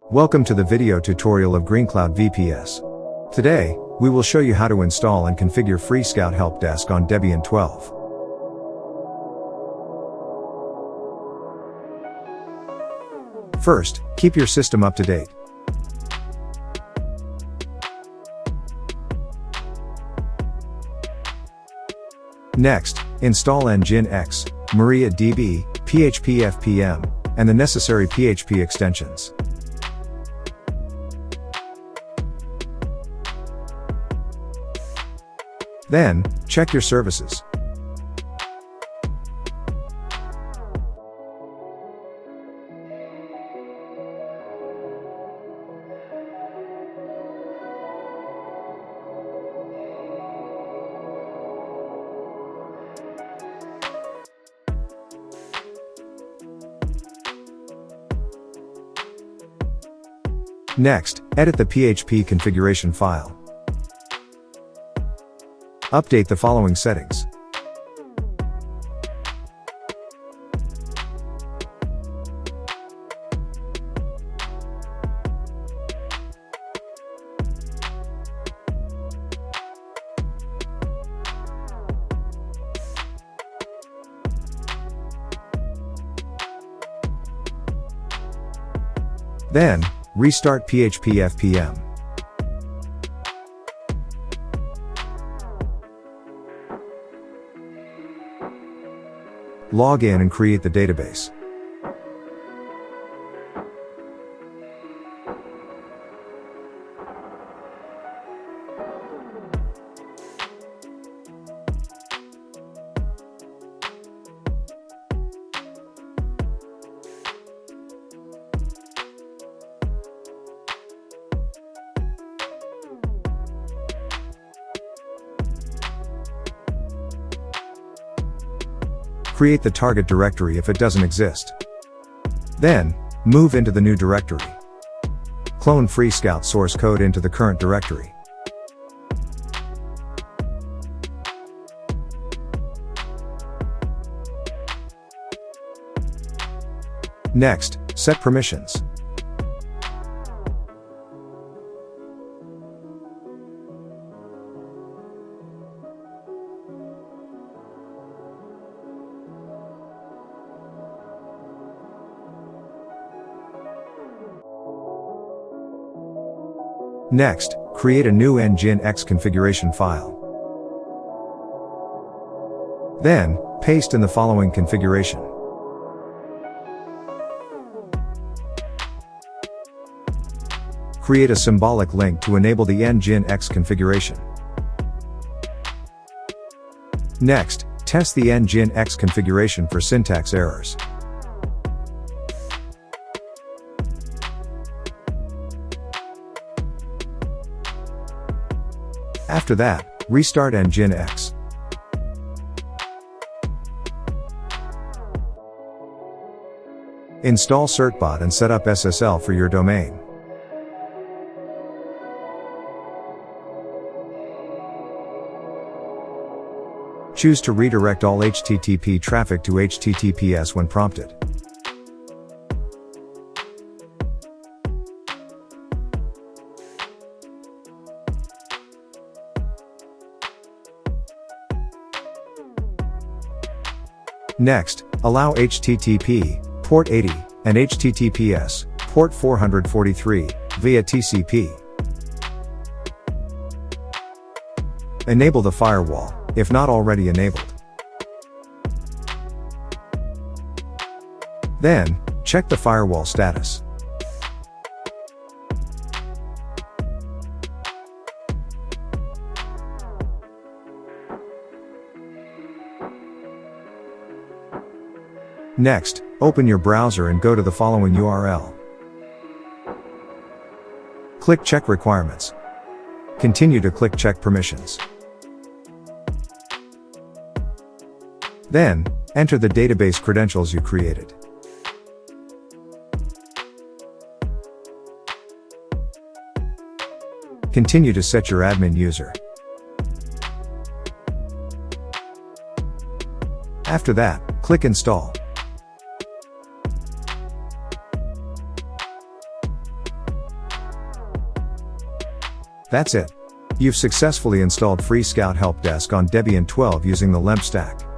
Welcome to the video tutorial of GreenCloud VPS. Today, we will show you how to install and configure FreeScout HelpDesk on Debian 12. First, keep your system up to date. Next, install Nginx, MariaDB, PHP FPM, and the necessary PHP extensions. Then, check your services. Next, edit the PHP configuration file. Update the following settings. Then, restart PHP FPM. Log in and create the database. Create the target directory if it doesn't exist. Then, move into the new directory. Clone FreeScout source code into the current directory. Next, set permissions. Next, create a new Nginx configuration file. Then, paste in the following configuration. Create a symbolic link to enable the Nginx configuration. Next, test the Nginx configuration for syntax errors. After that, restart Nginx. Install certbot and set up SSL for your domain. Choose to redirect all HTTP traffic to HTTPS when prompted. Next, allow HTTP, port 80, and HTTPS, port 443, via TCP. Enable the firewall, if not already enabled. Then, check the firewall status. Next, open your browser and go to the following URL. Click Check Requirements. Continue to click Check Permissions. Then, enter the database credentials you created. Continue to set your admin user. After that, click Install. That's it. You've successfully installed FreeScout HelpDesk on Debian 12 using the LEMP stack.